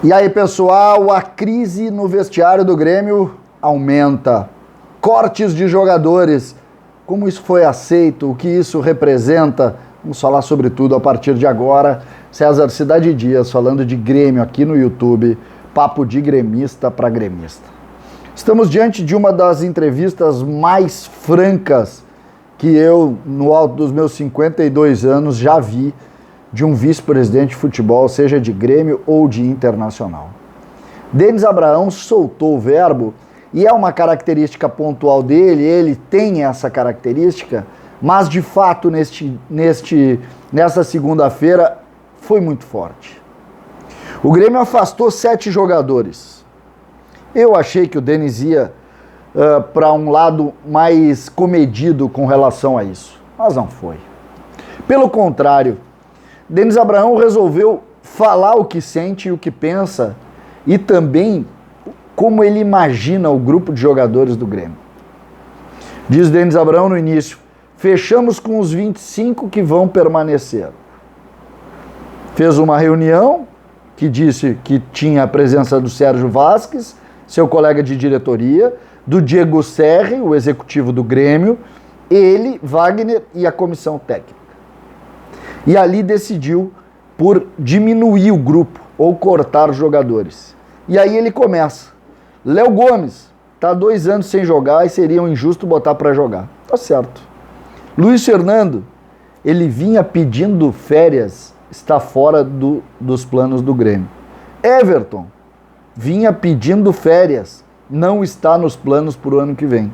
E aí, pessoal, a crise no vestiário do Grêmio aumenta. Cortes de jogadores. Como isso foi aceito? O que isso representa? Vamos falar sobre tudo a partir de agora. César Cidade Dias falando de Grêmio aqui no YouTube. Papo de gremista para gremista. Estamos diante de uma das entrevistas mais francas que eu, no alto dos meus 52 anos, já vi de um vice-presidente de futebol, seja de Grêmio ou de Internacional. Denis Abraão soltou o verbo e é uma característica pontual dele, ele tem essa característica, mas de fato nessa segunda-feira foi muito forte. O Grêmio afastou 7 jogadores. Eu achei que o Denis ia para um lado mais comedido com relação a isso, mas não foi. Pelo contrário, Denis Abraão resolveu falar o que sente e o que pensa e também como ele imagina o grupo de jogadores do Grêmio. Diz Denis Abraão no início: fechamos com os 25 que vão permanecer. Fez uma reunião que disse que tinha a presença do Sérgio Vasquez, seu colega de diretoria, do Diego Serri, o executivo do Grêmio, ele, Wagner e a comissão técnica. E ali decidiu por diminuir o grupo ou cortar os jogadores. E aí ele começa. Léo Gomes está 2 anos sem jogar e seria um injusto botar para jogar. Tá certo. Luiz Fernando, ele vinha pedindo férias, está fora dos planos do Grêmio. Everton vinha pedindo férias, não está nos planos para o ano que vem.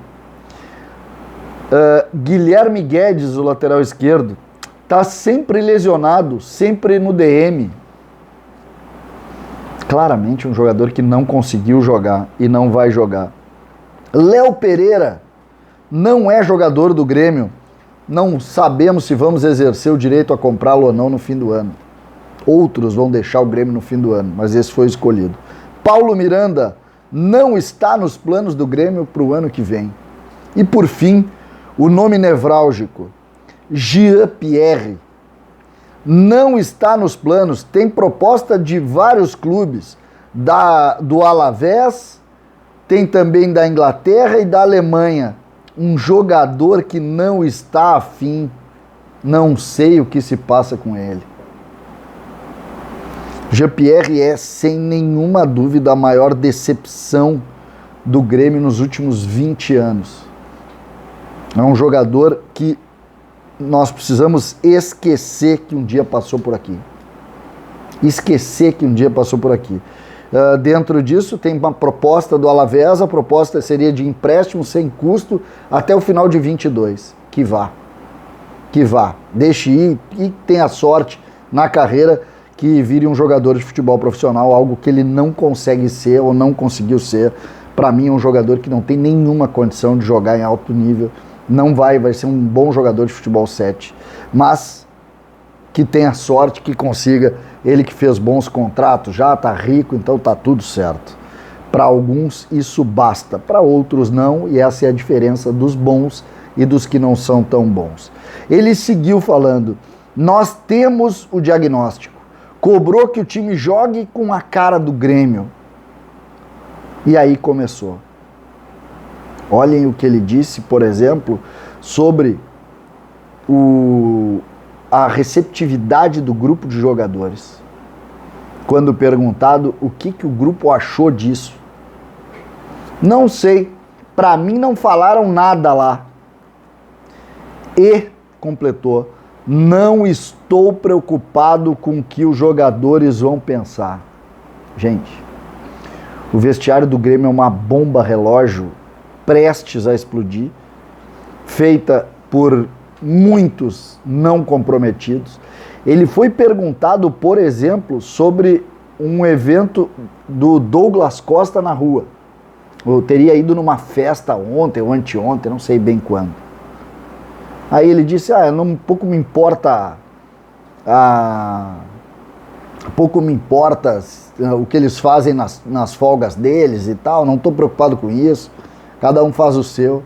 Guilherme Guedes, o lateral esquerdo, está sempre lesionado, sempre no DM. Claramente um jogador que não conseguiu jogar e não vai jogar. Léo Pereira não é jogador do Grêmio. Não sabemos se vamos exercer o direito a comprá-lo ou não no fim do ano. Outros vão deixar o Grêmio no fim do ano, mas esse foi escolhido. Paulo Miranda não está nos planos do Grêmio para o ano que vem. E por fim, o nome nevrálgico, Jean-Pierre, não está nos planos. Tem proposta de vários clubes, do Alavés, tem também da Inglaterra e da Alemanha. Um jogador que não está afim, não sei o que se passa com ele. Jean-Pierre é, sem nenhuma dúvida, a maior decepção do Grêmio nos últimos 20 anos. É um jogador que nós precisamos esquecer que um dia passou por aqui. Esquecer que um dia passou por aqui. Dentro disso tem uma proposta do Alavés, a proposta seria de empréstimo sem custo até o final de 22. Que vá. Deixe ir e tenha sorte na carreira que vire um jogador de futebol profissional, algo que ele não consegue ser ou não conseguiu ser. Para mim é um jogador que não tem nenhuma condição de jogar em alto nível. Não vai ser um bom jogador de futebol 7, mas que tenha sorte, que consiga, ele que fez bons contratos, já está rico, então está tudo certo. Para alguns isso basta, para outros não, e essa é a diferença dos bons e dos que não são tão bons. Ele seguiu falando: nós temos o diagnóstico, cobrou que o time jogue com a cara do Grêmio. E aí começou. Olhem o que ele disse, por exemplo, sobre a receptividade do grupo de jogadores. Quando perguntado o que o grupo achou disso. Não sei, para mim não falaram nada lá. E, completou, não estou preocupado com o que os jogadores vão pensar. Gente, o vestiário do Grêmio é uma bomba relógio prestes a explodir, feita por muitos não comprometidos. Ele foi perguntado, por exemplo, sobre um evento do Douglas Costa na rua. Eu teria ido numa festa ontem ou anteontem, não sei bem quando. Aí ele disse: pouco me importa o que eles fazem nas folgas deles e tal, não estou preocupado com isso. Cada um faz o seu.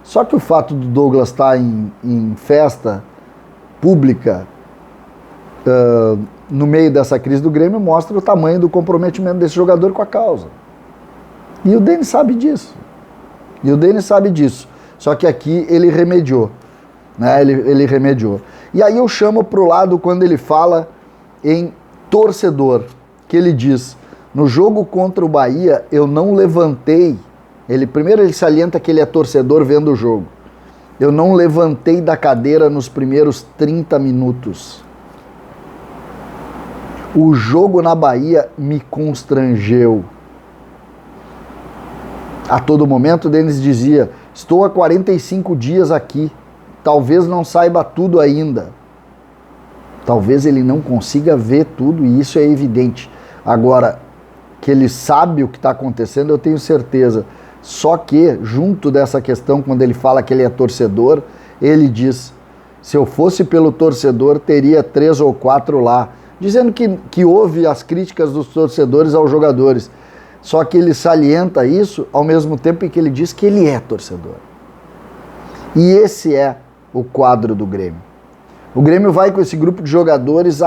Só que o fato do Douglas estar em festa pública no meio dessa crise do Grêmio, mostra o tamanho do comprometimento desse jogador com a causa. E o Denis sabe disso. Só que aqui ele remediou. Né? Ele remediou. E aí eu chamo para o lado quando ele fala em torcedor, que ele diz, no jogo contra o Bahia, eu não levantei. Primeiro ele salienta que ele é torcedor vendo o jogo. Eu não levantei da cadeira nos primeiros 30 minutos. O jogo na Bahia me constrangeu. A todo momento o Denis dizia, estou há 45 dias aqui, talvez não saiba tudo ainda. Talvez ele não consiga ver tudo e isso é evidente. Agora, que ele sabe o que está acontecendo, eu tenho certeza. Só que, junto dessa questão, quando ele fala que ele é torcedor, ele diz, se eu fosse pelo torcedor, teria 3 ou 4 lá. Dizendo que houve as críticas dos torcedores aos jogadores. Só que ele salienta isso ao mesmo tempo em que ele diz que ele é torcedor. E esse é o quadro do Grêmio. O Grêmio vai com esse grupo de jogadores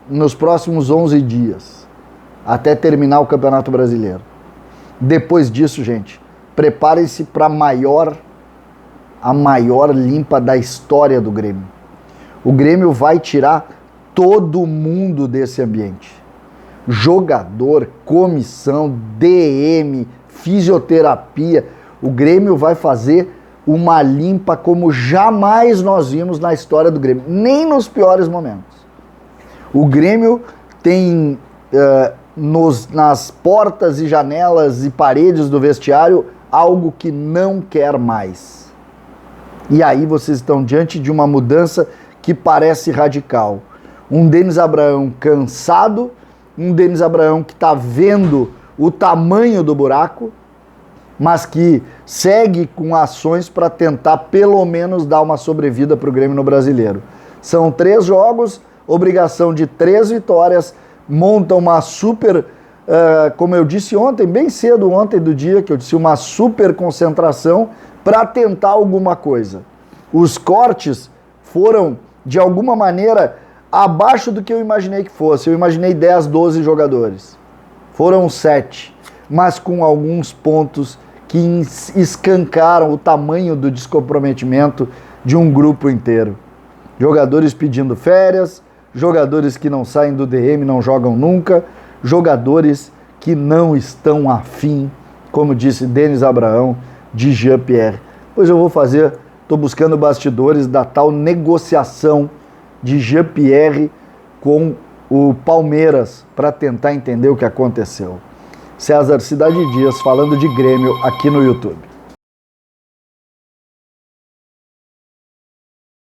nos próximos 11 dias, até terminar o Campeonato Brasileiro. Depois disso, gente, preparem-se para a maior limpa da história do Grêmio. O Grêmio vai tirar todo mundo desse ambiente. Jogador, comissão, DM, fisioterapia. O Grêmio vai fazer uma limpa como jamais nós vimos na história do Grêmio, nem nos piores momentos. O Grêmio tem nas portas e janelas e paredes do vestiário algo que não quer mais. E aí vocês estão diante de uma mudança que parece radical. Um Denis Abraão cansado, um Denis Abraão que está vendo o tamanho do buraco, mas que segue com ações para tentar pelo menos dar uma sobrevida para o Grêmio no Brasileiro. São 3 jogos, obrigação de 3 vitórias, monta uma super, como eu disse ontem, bem cedo ontem do dia, que eu disse uma super concentração para tentar alguma coisa. Os cortes foram, de alguma maneira, abaixo do que eu imaginei que fosse. Eu imaginei 10, 12 jogadores. Foram 7, mas com alguns pontos que escancaram o tamanho do descomprometimento de um grupo inteiro. Jogadores pedindo férias, jogadores que não saem do DM, não jogam nunca, jogadores que não estão afim, como disse Denis Abraão, de Jean-Pierre. Pois eu vou fazer, estou buscando bastidores da tal negociação de Jean-Pierre com o Palmeiras para tentar entender o que aconteceu. César Cidade Dias falando de Grêmio aqui no YouTube.